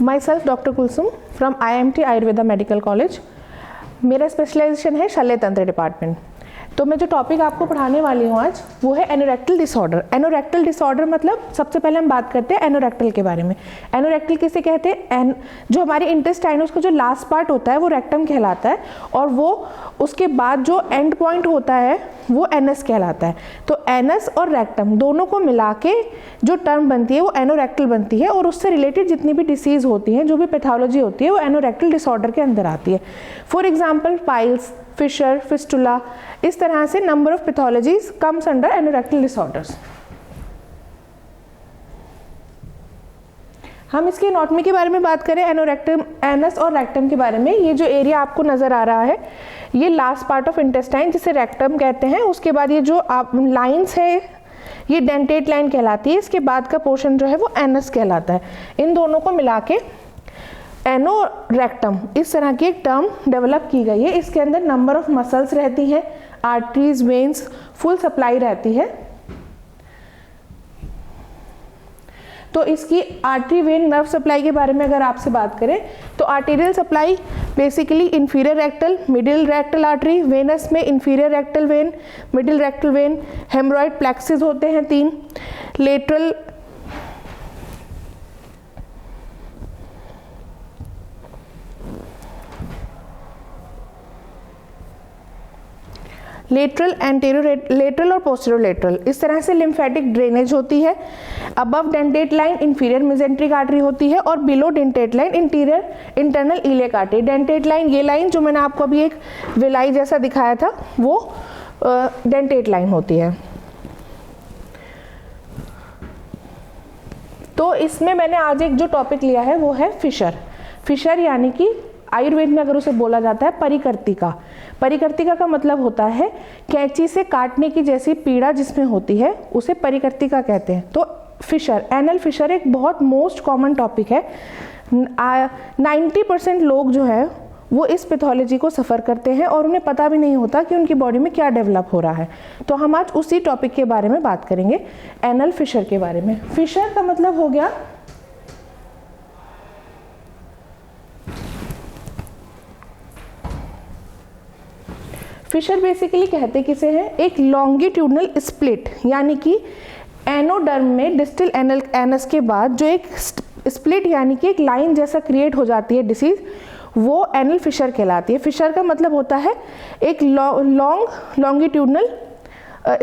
My self doctor Kulsum from IIMT Ayurveda medical college. मेरा specialisation है शल्य तंत्र डिपार्टमेंट। तो मैं जो टॉपिक आपको पढ़ाने वाली हूँ आज वो है एनोरेक्टल डिसऑर्डर। एनोरेक्टल डिसऑर्डर मतलब सबसे पहले हम बात करते हैं एनोरेक्टल के बारे में। एनोरेक्टल किसे कहते हैं? जो हमारे इंटेस्टाइन उसका जो लास्ट पार्ट होता है वो रेक्टम कहलाता है, और वो उसके बाद जो एंड पॉइंट होता है वो एनस कहलाता है। तो एनस और रेक्टम दोनों को मिला के जो टर्म बनती है वो एनोरेक्टल बनती है, और उससे रिलेटेड जितनी भी डिसीज़ होती हैं, जो भी पैथोलॉजी होती है, वो एनोरेक्टल डिसऑर्डर के अंदर आती है। For example piles, fissure, fistula, इस तरह से number of pathologies comes under anorectal disorders. हम इसकी एनाटॉमी के बारे में बात करें, एनोरेक्टम, एनस और रेक्टम के बारे में। ये जो एरिया आपको नजर आ रहा है ये लास्ट पार्ट ऑफ इंटेस्टाइन जिसे रेक्टम कहते हैं। उसके बाद ये जो आप लाइंस है ये डेंटेट लाइन कहलाती है। इसके बाद का पोर्शन जो है वो एनस कहलाता है। इन दोनों को मिला के एनोरेक्टम इस तरह की एक टर्म डेवलप की गई है। इसके अंदर नंबर ऑफ मसल्स रहती हैं, आर्टरीज, वेन्स, फुल सप्लाई रहती है। तो इसकी आर्टरी, वेन, नर्व सप्लाई के बारे में अगर आपसे बात करें तो arterial supply basically inferior rectal, middle rectal artery, venous में inferior rectal vein, middle rectal vein, haemorrhoid plexuses होते हैं 3, लेटरल, एंटेरियर लेटरल और पोस्टीरियर लेटरल, इस तरह से लिम्फेटिक ड्रेनेज होती है। Above dentate line inferior mesenteric artery होती है, और below dentate line interior internal iliac artery. Dentate line, ये लाइन जो मैंने आपको अभी एक विलाई जैसा दिखाया था वो डेंटेट लाइन होती है। तो इसमें मैंने आज एक जो टॉपिक लिया है वो है फिशर। फिशर यानी कि आयुर्वेद में अगर उसे बोला जाता है परिकर्तिका। परिकर्तिका का मतलब होता है कैंची से काटने की जैसी पीड़ा जिसमें होती है उसे परिकर्तिका कहते हैं। तो फिशर, एनल फिशर एक बहुत मोस्ट कॉमन टॉपिक है। 90% लोग जो है वो इस पैथोलॉजी को सफ़र करते हैं और उन्हें पता भी नहीं होता कि उनकी बॉडी में क्या डेवलप हो रहा है। तो हम आज उसी टॉपिक के बारे में बात करेंगे, एनल फिशर के बारे में। फिशर का मतलब हो गया फिशर बेसिकली कहते किसे हैं? एक लॉन्गिट्यूडनल स्प्लिट, यानी कि एनोडर्म में डिस्टल एनल एनस के बाद जो एक स्प्लिट यानी कि एक लाइन जैसा क्रिएट हो जाती है डिसीज, वो एनल फिशर कहलाती है। फिशर का मतलब होता है एक लॉन्गिट्यूडनल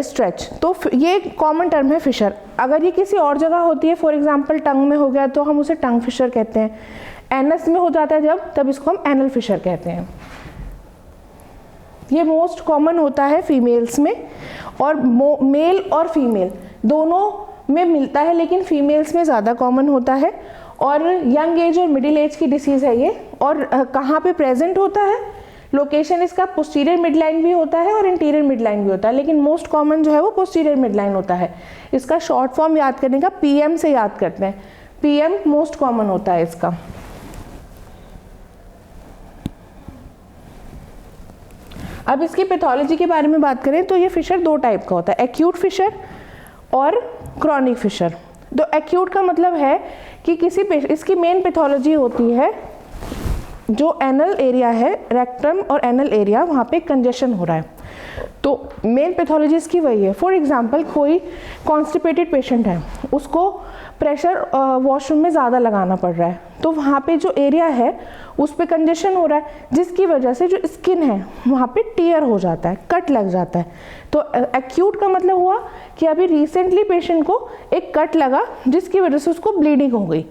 स्ट्रेच। तो ये एक कॉमन टर्म है फिशर। अगर ये किसी और जगह होती है, फॉर एग्जांपल टंग में हो गया तो हम उसे टंग फिशर कहते हैं। एनस में हो जाता है जब, तब इसको हम एनल फिशर कहते हैं। ये मोस्ट कॉमन होता है फीमेल्स में, और मेल और फीमेल दोनों में मिलता है, लेकिन फीमेल्स में ज़्यादा कॉमन होता है। और यंग एज और मिडिल एज की डिसीज़ है ये। और कहाँ पे प्रेजेंट होता है? लोकेशन इसका पोस्टीरियर मिड लाइन भी होता है और इंटीरियर मिड लाइन भी होता है, लेकिन मोस्ट कॉमन जो है वो पोस्टीरियर मिड लाइन होता है। इसका शॉर्ट फॉर्म याद करने का PM से याद करते हैं। PM मोस्ट कॉमन होता है इसका। अब इसकी पैथोलॉजी के बारे में बात करें तो ये फिशर 2 टाइप का होता है, एक्यूट फिशर और क्रॉनिक फिशर। तो एक्यूट का मतलब है कि इसकी मेन पैथोलॉजी होती है जो एनल एरिया है, रेक्टम और एनल एरिया, वहाँ पे कंजेशन हो रहा है। तो मेन पैथोलॉजी इसकी वही है। फॉर एग्जांपल कोई कॉन्स्टिपेटेड पेशेंट है, उसको प्रेशर वॉशरूम में ज़्यादा लगाना पड़ रहा है, तो वहाँ पे जो एरिया है उस पे कंजेशन हो रहा है, जिसकी वजह से जो स्किन है वहाँ पे टियर हो जाता है, कट लग जाता है। तो एक्यूट का मतलब हुआ कि अभी रिसेंटली पेशेंट को एक कट लगा जिसकी वजह से उसको ब्लीडिंग हो गई।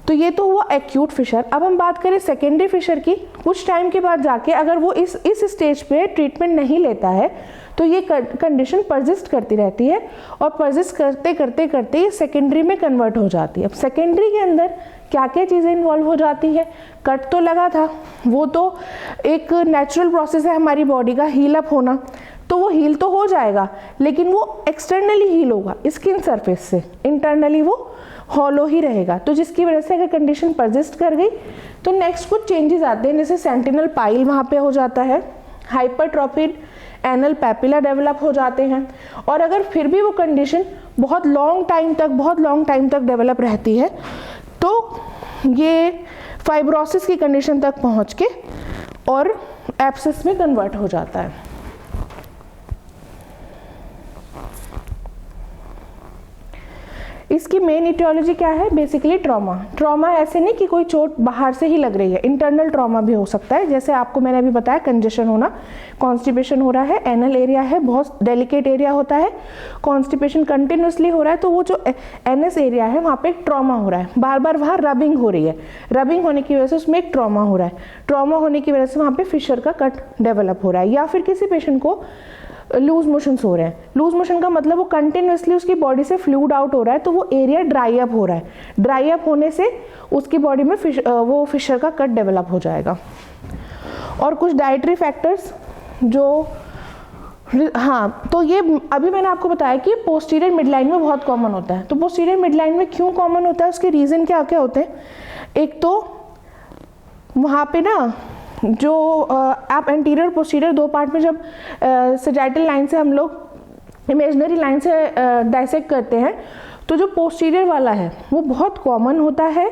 तो ये तो हुआ एक्यूट फिशर। अब हम बात करें सेकेंडरी फिशर की। कुछ टाइम के बाद जाके अगर वो इस स्टेज पे ट्रीटमेंट नहीं लेता है तो ये कंडीशन परसिस्ट करती रहती है, और परसिस्ट करते करते करते ये सेकेंडरी में कन्वर्ट हो जाती है। अब सेकेंडरी के अंदर क्या क्या चीज़ें इन्वॉल्व हो जाती है? कट तो लगा था, वो तो एक नेचुरल प्रोसेस है हमारी बॉडी का, हील अप होना, तो वो हील तो हो जाएगा, लेकिन वो एक्सटर्नली हील होगा स्किन सरफेस से, इंटरनली वो हॉलो ही रहेगा। तो जिसकी वजह से अगर कंडीशन परसिस्ट कर गई तो नेक्स्ट कुछ चेंजेस आते हैं, जैसे सेंटिनल पाइल वहाँ पे हो जाता है, हाइपरट्रॉफिड एनल पैपिला डेवलप हो जाते हैं। और अगर फिर भी वो कंडीशन बहुत लॉन्ग टाइम तक डेवलप रहती है तो ये फाइब्रोसिस की कंडीशन तक पहुंच के और एब्सेस में कन्वर्ट हो जाता है। इसकी मेन इटियोलॉजी क्या है? Basically trauma. ट्रॉमा ऐसे नहीं कि कोई चोट बाहर से ही लग रही है, इंटरनल ट्रॉमा भी हो सकता है। जैसे आपको मैंने अभी बताया, कंजेशन होना, कॉन्स्टिपेशन हो रहा है, एनल एरिया है, बहुत डेलिकेट एरिया होता है, कॉन्स्टिपेशन कंटिन्यूसली हो रहा है, तो वो जो एनएस एरिया है वहाँ पे एक ट्रॉमा हो रहा है, बार बार वहाँ रबिंग हो रही है, रबिंग होने की वजह से उसमें एक ट्रॉमा हो रहा है, ट्रॉमा होने की वजह से वहाँ पे फिशर का कट डेवलप हो रहा है। या फिर किसी पेशेंट को लूज मोशंस हो रहे हैं, लूज मोशन का मतलब वो कंटिन्यूसली उसकी बॉडी से फ्लूइड आउट हो रहा है, तो वो एरिया ड्राई अप हो रहा है, ड्राई अप होने से उसकी बॉडी में वो फिशर का कट डेवलप हो जाएगा। और कुछ डाइटरी फैक्टर्स जो, हाँ, तो ये अभी मैंने आपको बताया कि पोस्टीरियर मिडलाइन में बहुत कॉमन होता है। तो पोस्टीरियर मिडलाइन में क्यों कॉमन होता है, उसके रीज़न क्या क्या होते हैं? एक तो वहाँ पे ना जो आप एंटीरियर पोस्टीरियर दो पार्ट में जब सजाइटल लाइन से हम लोग इमेजिनरी लाइन से डाइसेक्ट करते हैं, तो जो पोस्टीरियर वाला है वो बहुत कॉमन होता है,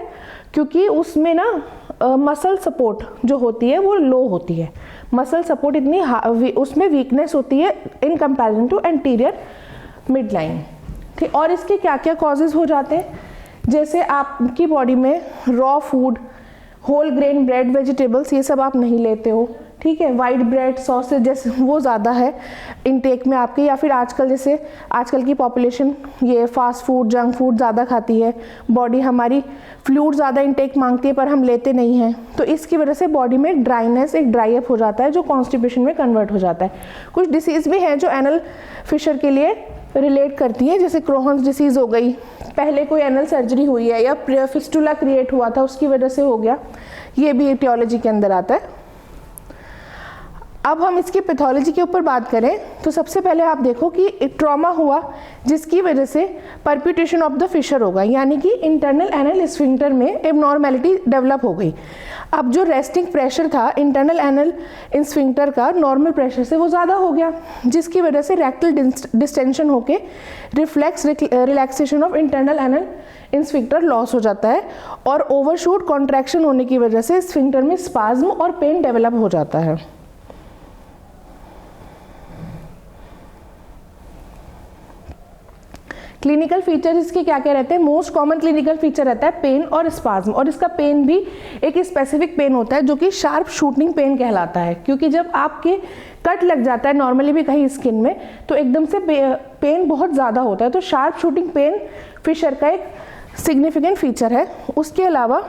क्योंकि उसमें ना मसल सपोर्ट जो होती है वो लो होती है, मसल सपोर्ट इतनी उसमें वीकनेस होती है in comparison to anterior mid line. ठीक, और इसके क्या क्या कॉजेज हो जाते हैं? जैसे आपकी बॉडी में raw food, whole grain bread, vegetables, ये सब आप नहीं लेते हो, ठीक है, वाइट ब्रेड, सॉसेज जैसे वो ज़्यादा है इनटेक में आपके, या फिर आजकल जैसे आजकल की पॉपुलेशन ये फास्ट फूड, जंक फूड ज़्यादा खाती है, बॉडी हमारी फ्लूइड ज़्यादा इनटेक मांगती है पर हम लेते नहीं हैं, तो इसकी वजह से बॉडी में एक ड्राइनेस, एक ड्राई अप हो जाता है जो कॉन्स्टिपेशन में कन्वर्ट हो जाता है। कुछ डिसीज़ भी हैं जो एनल फिशर के लिए रिलेट करती है, जैसे क्रोहन्स डिसीज़ हो गई, पहले कोई एनल सर्जरी हुई है या फिस्टुला क्रिएट हुआ था उसकी वजह से हो गया, ये भी एटियोलॉजी के अंदर आता है। अब हम इसकी पैथोलॉजी के ऊपर बात करें तो सबसे पहले आप देखो कि एक ट्रॉमा हुआ जिसकी वजह से परप्यूटेशन ऑफ द फिशर होगा, यानी कि इंटरनल एनल स्फिंक्टर में एबनॉर्मेलिटी डेवलप हो गई। अब जो रेस्टिंग प्रेशर था इंटरनल एनल स्फिंक्टर का नॉर्मल प्रेशर से वो ज़्यादा हो गया, जिसकी वजह से रेक्टल डिस्टेंशन होके reflex relaxation of internal anal sphincter loss हो जाता है, और ओवरशूट कॉन्ट्रैक्शन होने की वजह से स्फिंक्टर में स्पाज्म और पेन डेवलप हो जाता है। क्लिनिकल फीचर इसके क्या क्या रहते हैं? मोस्ट कॉमन क्लिनिकल फीचर रहता है पेन और स्पाज्म, और इसका पेन भी एक स्पेसिफिक पेन होता है जो कि शार्प शूटिंग पेन कहलाता है, क्योंकि जब आपके कट लग जाता है नॉर्मली भी कहीं स्किन में तो एकदम से पेन बहुत ज़्यादा होता है, तो शार्प शूटिंग पेन फिशर का एक सिग्निफिकेंट फीचर है। उसके अलावा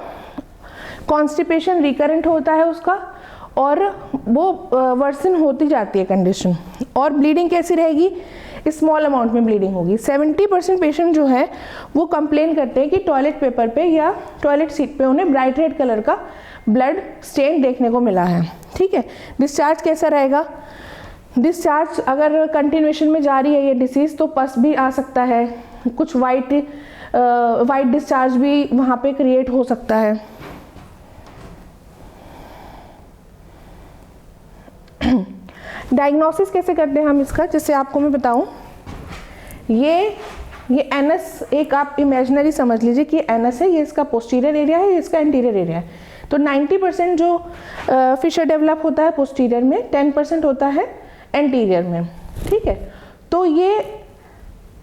कॉन्स्टिपेशन रिकरेंट होता है उसका, और वो वर्सन होती जाती है कंडीशन। और ब्लीडिंग कैसी रहेगी? स्मॉल अमाउंट में ब्लीडिंग होगी। 70% पेशेंट जो है वो कंप्लेन करते हैं कि टॉयलेट पेपर पे या टॉयलेट सीट पे उन्हें ब्राइट रेड कलर का ब्लड स्टेन देखने को मिला है, ठीक है। डिस्चार्ज कैसा रहेगा? डिस्चार्ज अगर कंटिन्यूएशन में जारी है ये डिसीज़ तो पस भी आ सकता है, कुछ वाइट डिस्चार्ज भी वहाँ पे क्रिएट हो सकता है। डायग्नोसिस कैसे करते हैं हम इसका? जैसे आपको मैं बताऊं, ये एनस एक आप इमेजिनरी समझ लीजिए कि एनस है, ये इसका पोस्टीरियर एरिया है, ये इसका एंटीरियर एरिया है। तो 90% जो फिशर डेवलप होता है पोस्टीरियर में, 10% होता है एंटीरियर में, ठीक है। तो ये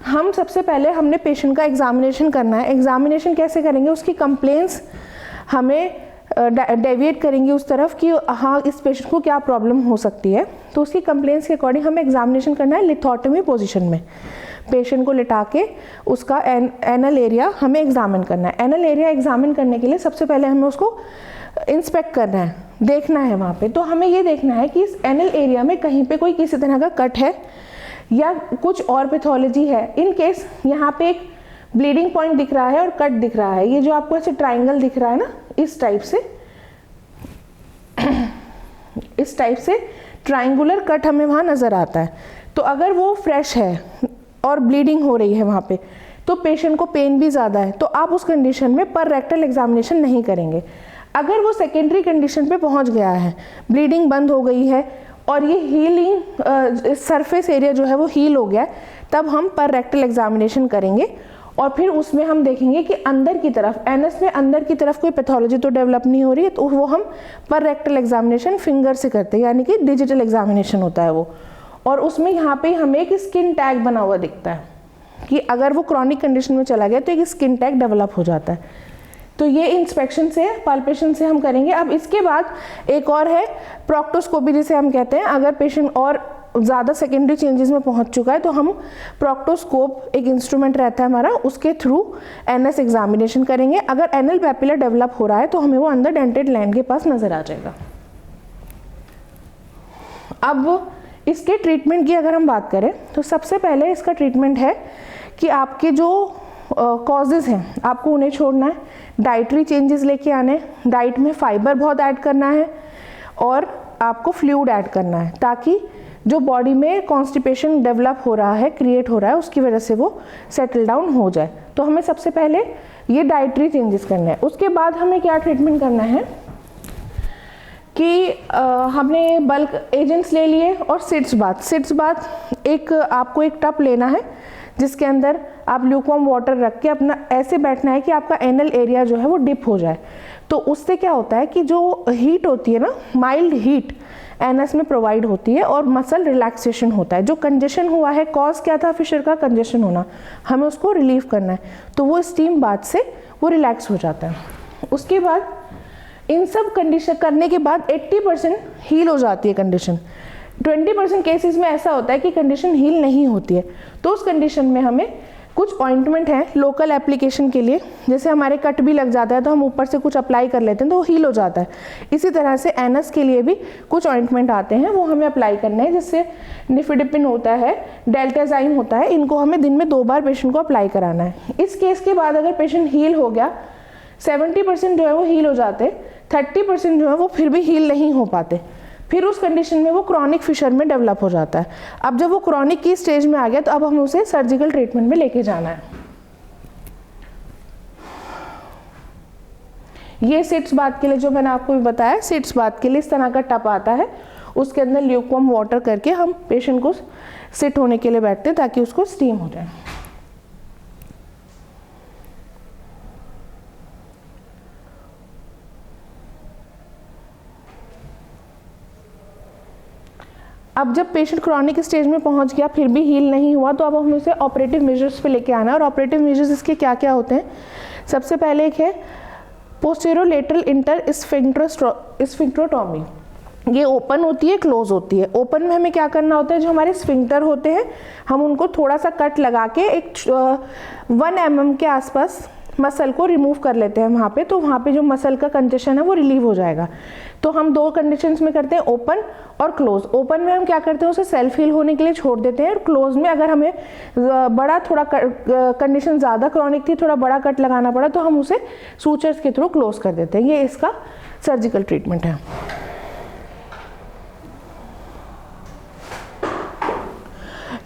हम सबसे पहले हमने पेशेंट का एग्जामिनेशन करना है। एग्जामिनेशन कैसे करेंगे? उसकी कंप्लेंट्स हमें डेविएट करेंगे उस तरफ कि हाँ इस पेशेंट को क्या प्रॉब्लम हो सकती है, तो उसकी कंप्लेंट्स के अकॉर्डिंग हमें एग्जामिनेशन करना है लिथोटमी पोजीशन में। पेशेंट को लिटा के उसका एनल एरिया हमें एग्जामिन करना है। एनल एरिया एग्जामिन करने के लिए सबसे पहले हमें उसको इंस्पेक्ट करना है, देखना है वहाँ पे। तो हमें ये देखना है कि इस एनल एरिया में कहीं पे कोई किसी तरह का कट है या कुछ और पैथोलॉजी है। इन केस यहाँ पे एक ब्लीडिंग पॉइंट दिख रहा है और कट दिख रहा है, ये जो आपको ऐसे ट्राइंगल दिख रहा है ना, इस टाइप से ट्राइंगुलर कट हमें वहाँ नज़र आता है। तो अगर वो फ्रेश है और ब्लीडिंग हो रही है वहाँ पे, तो पेशेंट को पेन भी ज़्यादा है, तो आप उस कंडीशन में पर रेक्टल एग्जामिनेशन नहीं करेंगे। अगर वो सेकेंडरी कंडीशन पे पहुँच गया है, ब्लीडिंग बंद हो गई है और ये हीलिंग सरफेस एरिया जो है वो हील हो गया है, तब हम पर रेक्टल एग्जामिनेशन करेंगे और फिर उसमें हम देखेंगे कि अंदर की तरफ एनस में अंदर की तरफ कोई पैथोलॉजी तो डेवलप नहीं हो रही है, तो वो हम पर रेक्टल एग्जामिनेशन फिंगर से करते हैं, यानी कि डिजिटल एग्जामिनेशन होता है वो। और उसमें यहाँ पे हमें एक स्किन टैग बना हुआ दिखता है कि अगर वो क्रॉनिक कंडीशन में चला गया तो एक स्किन टैग डेवलप हो जाता है। तो ये इंस्पेक्शन से, पाल्पेशन से हम करेंगे। अब इसके बाद एक और है प्रोक्टोस्कोपी जिसे हम कहते हैं। अगर पेशेंट और ज़्यादा सेकेंडरी चेंजेस में पहुंच चुका है तो हम प्रोक्टोस्कोप एक इंस्ट्रूमेंट रहता है हमारा, उसके थ्रू एनएस एग्जामिनेशन करेंगे। अगर एनल पैपिला डेवलप हो रहा है तो हमें वो अंदर डेंटेड लाइन के पास नजर आ जाएगा। अब इसके ट्रीटमेंट की अगर हम बात करें तो सबसे पहले इसका ट्रीटमेंट है कि आपके जो कॉजेज़ हैं आपको उन्हें छोड़ना है, डाइटरी चेंजेस लेके आने, डाइट में फाइबर बहुत ऐड करना है और आपको फ्लूइड ऐड करना है, ताकि जो बॉडी में कॉन्स्टिपेशन डेवलप हो रहा है, क्रिएट हो रहा है, उसकी वजह से वो सेटल डाउन हो जाए। तो हमें सबसे पहले ये डाइटरी चेंजेस करना है। उसके बाद हमें क्या ट्रीटमेंट करना है कि हमने बल्क एजेंट्स ले लिए और सिट्स बाथ एक आपको एक टब लेना है जिसके अंदर आप ल्यूकवार्म वाटर रख के अपना ऐसे बैठना है कि आपका एनल एरिया जो है वो डिप हो जाए। तो उससे क्या होता है कि जो हीट होती है ना, माइल्ड हीट एनस में प्रोवाइड होती है और मसल रिलैक्सेशन होता है। जो कंजेशन हुआ है, कॉज क्या था फिशर का? कंजेशन होना, हमें उसको रिलीव करना है। तो वो स्टीम बाथ से वो रिलैक्स हो जाता है। उसके बाद इन सब कंडीशन करने के बाद 80% हील हो जाती है कंडीशन। 20% केसेस में ऐसा होता है कि कंडीशन हील नहीं होती है। तो उस कंडीशन में हमें कुछ ऑइंटमेंट है लोकल एप्लीकेशन के लिए, जैसे हमारे कट भी लग जाता है तो हम ऊपर से कुछ अप्लाई कर लेते हैं तो वो हील हो जाता है। इसी तरह से एनस के लिए भी कुछ ऑइंटमेंट आते हैं, वो हमें अप्लाई करने हैं, जिससे निफिडिपिन होता है, डेल्टाजाइम होता है, इनको हमें दिन में 2 बार पेशेंट को अप्लाई कराना है। इस केस के बाद अगर पेशेंट हील हो गया, 70% जो है वो हील हो जाते, 30% जो है वो फिर भी हील नहीं हो पाते, फिर उस कंडीशन में वो क्रॉनिक फिशर में डेवलप हो जाता है। अब जब वो क्रॉनिक की स्टेज में आ गया तो अब हमें उसे सर्जिकल ट्रीटमेंट में लेके जाना है। ये सिट्स बाथ के लिए जो मैंने आपको भी बताया, सिट्स बाथ के लिए इस तरह का टब आता है, उसके अंदर ल्यूकवार्म वाटर करके हम पेशेंट को सिट होने के लिए बैठते हैं ताकि उसको स्टीम हो जाए। अब जब पेशेंट क्रॉनिक स्टेज में पहुंच गया फिर भी हील नहीं हुआ तो अब हमें उसे ऑपरेटिव मेजर्स पे लेके आना है। और ऑपरेटिव मेजर्स इसके क्या क्या होते हैं? सबसे पहले एक है पोस्टेरोलेटरल इंटर स्फिंक्टरोटॉमी। ये ओपन होती है, क्लोज होती है। ओपन में हमें क्या करना होता है, जो हमारे स्फिंक्टर होते हैं हम उनको थोड़ा सा कट लगा के एक 1 mm के आसपास मसल को रिमूव कर लेते हैं वहाँ पे, तो वहाँ पे जो मसल का कंजेशन है वो रिलीव हो जाएगा। तो हम 2 कंडीशंस में करते हैं, ओपन और क्लोज। ओपन में हम क्या करते हैं, उसे सेल्फ हील होने के लिए छोड़ देते हैं, और क्लोज में अगर हमें बड़ा थोड़ा कंडीशन ज़्यादा क्रॉनिक थी, थोड़ा बड़ा कट लगाना पड़ा, तो हम उसे सूचर्स के थ्रू क्लोज कर देते हैं। ये इसका सर्जिकल ट्रीटमेंट है।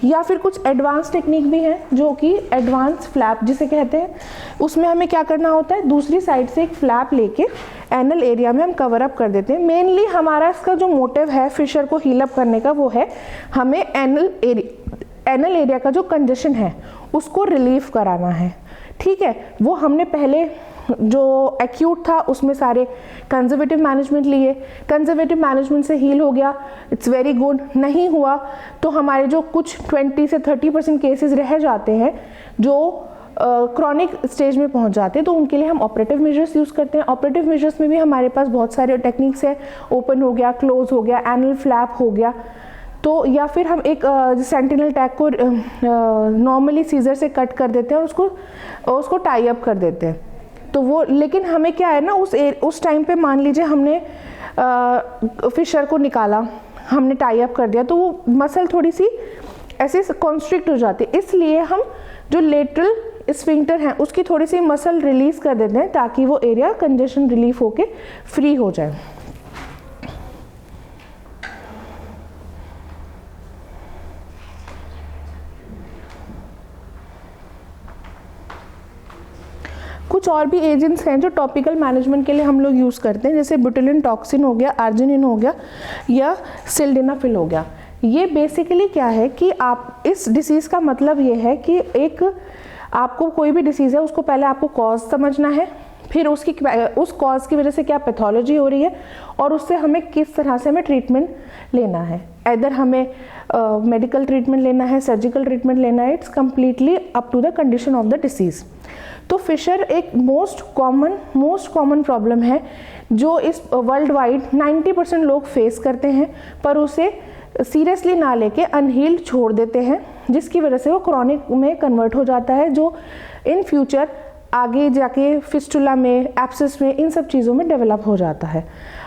या फिर कुछ एडवांस टेक्निक भी है जो कि एडवांस फ्लैप जिसे कहते हैं। उसमें हमें क्या करना होता है, दूसरी साइड से एक फ्लैप लेके एनल एरिया में हम कवर अप कर देते हैं। मेनली हमारा इसका जो मोटिव है फिशर को हील अप करने का, वो है हमें एनल एरिया का जो कंजेशन है उसको रिलीफ कराना है। ठीक है, वो हमने पहले जो एक्यूट था उसमें सारे कंजर्वेटिव मैनेजमेंट लिए, कंजर्वेटिव मैनेजमेंट से हील हो गया, इट्स वेरी गुड। नहीं हुआ तो हमारे जो कुछ 20 से 30% केसेस रह जाते हैं जो क्रॉनिक स्टेज में पहुंच जाते हैं, तो उनके लिए हम ऑपरेटिव मेजर्स यूज़ करते हैं। ऑपरेटिव मेजर्स में भी हमारे पास बहुत सारे टेक्निक्स हैं, ओपन हो गया, क्लोज हो गया, एनल फ्लैप हो गया। तो या फिर हम एक सेंटिनल टैग को नॉर्मली सीजर से कट कर देते हैं और उसको टाई अप कर देते हैं। तो वो, लेकिन हमें क्या है ना, उस टाइम पे मान लीजिए हमने फिशर को निकाला, हमने टाई अप कर दिया, तो वो मसल थोड़ी सी ऐसे कॉन्स्ट्रिक्ट हो जाती है, इसलिए हम जो लेटरल स्फिंक्टर है उसकी थोड़ी सी मसल रिलीज कर देते हैं ताकि वो एरिया कंजेशन रिलीफ होके फ्री हो जाए। कुछ और भी एजेंट्स हैं जो टॉपिकल मैनेजमेंट के लिए हम लोग यूज़ करते हैं, जैसे बोटुलिन टॉक्सिन हो गया, आर्जिनिन हो गया या सिल्डेनाफिल हो गया। ये बेसिकली क्या है कि आप इस डिसीज़ का मतलब ये है कि एक आपको कोई भी डिसीज़ है उसको पहले आपको कॉज समझना है, फिर उस कॉज की वजह से क्या पैथोलॉजी हो रही है और उससे हमें किस तरह से हमें ट्रीटमेंट लेना है। इधर हमें मेडिकल ट्रीटमेंट लेना है, सर्जिकल ट्रीटमेंट लेना है, it's completely up to the condition of the disease. तो फिशर एक मोस्ट कॉमन प्रॉब्लम है जो इस वर्ल्ड वाइड 90% लोग फेस करते हैं, पर उसे सीरियसली ना लेके अनहील्ड छोड़ देते हैं, जिसकी वजह से वो क्रॉनिक में कन्वर्ट हो जाता है, जो इन फ्यूचर आगे जाके फिस्टुला में, एब्सेस में, इन सब चीज़ों में डेवलप हो जाता है।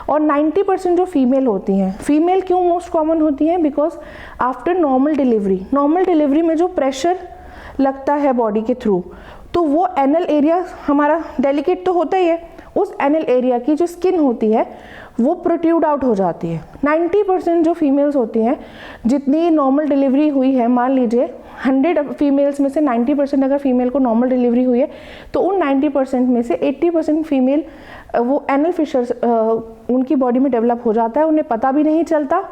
और 90% जो फीमेल होती हैं, फीमेल क्यों मोस्ट कॉमन होती हैं? बिकॉज आफ्टर नॉर्मल डिलीवरी में जो प्रेशर लगता है बॉडी के थ्रू, तो वो एनल एरिया हमारा डेलिकेट तो होता ही है, उस एनल एरिया की जो स्किन होती है वो प्रोट्रूड आउट हो जाती है। 90% जो फीमेल्स होती हैं, जितनी नॉर्मल डिलीवरी हुई है, मान लीजिए 100 फीमेल्स में से 90% अगर फीमेल को नॉर्मल डिलीवरी हुई है, तो उन 90% में से 80% फीमेल वो एनल फिशर्स उनकी बॉडी में डेवलप हो जाता है, उन्हें पता भी नहीं चलता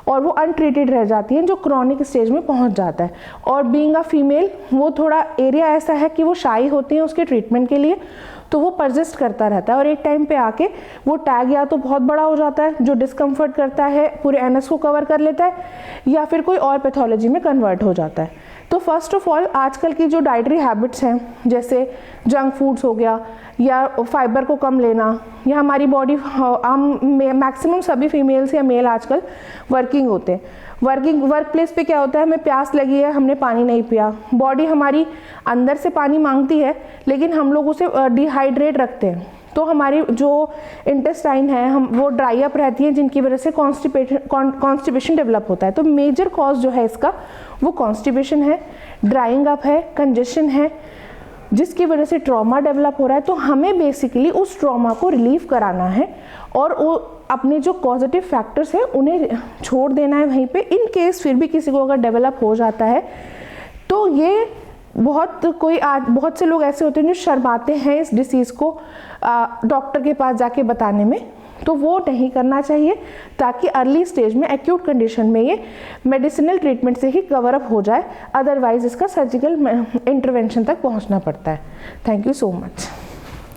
और वो अनट्रीटेड रह जाती हैं, जो क्रॉनिक स्टेज में पहुंच जाता है। और बीइंग अ फीमेल वो थोड़ा एरिया ऐसा है कि वो शाई होती हैं उसके ट्रीटमेंट के लिए, तो वो परसिस्ट करता रहता है और एक टाइम पे आके वो टैग या तो बहुत बड़ा हो जाता है जो डिस्कम्फर्ट करता है, पूरे एनस को कवर कर लेता है, या फिर कोई और पैथोलॉजी में कन्वर्ट हो जाता है। तो फर्स्ट ऑफ ऑल आजकल की जो डाइटरी हैबिट्स हैं, जैसे जंक फूड्स हो गया या फाइबर को कम लेना, या हमारी बॉडी, हम मैक्सिमम सभी फीमेल्स या मेल आजकल वर्किंग होते हैं, वर्क प्लेस पे क्या होता है, हमें प्यास लगी है, हमने पानी नहीं पिया, बॉडी हमारी अंदर से पानी मांगती है लेकिन हम लोग उसे डिहाइड्रेट रखते हैं, तो हमारी जो इंटेस्टाइन है वो ड्राई अप रहती है, जिनकी वजह से कॉन्स्टिपेशन डेवलप होता है। तो मेजर कॉज जो है इसका वो कॉन्स्टिपेशन है, ड्राइंग अप है, कंजेशन है, जिसकी वजह से ट्रॉमा डेवलप हो रहा है। तो हमें बेसिकली उस ट्रॉमा को रिलीव कराना है और वो अपने जो पॉजिटिव फैक्टर्स हैं उन्हें छोड़ देना है वहीं पे। इन केस फिर भी किसी को अगर डेवलप हो जाता है तो ये बहुत से लोग ऐसे होते हैं जो शर्माते हैं इस डिसीज़ को डॉक्टर के पास जाके बताने में, तो वो नहीं करना चाहिए, ताकि अर्ली स्टेज में एक्यूट कंडीशन में ये मेडिसिनल ट्रीटमेंट से ही कवर अप हो जाए, अदरवाइज इसका सर्जिकल इंटरवेंशन तक पहुंचना पड़ता है। Thank you so much.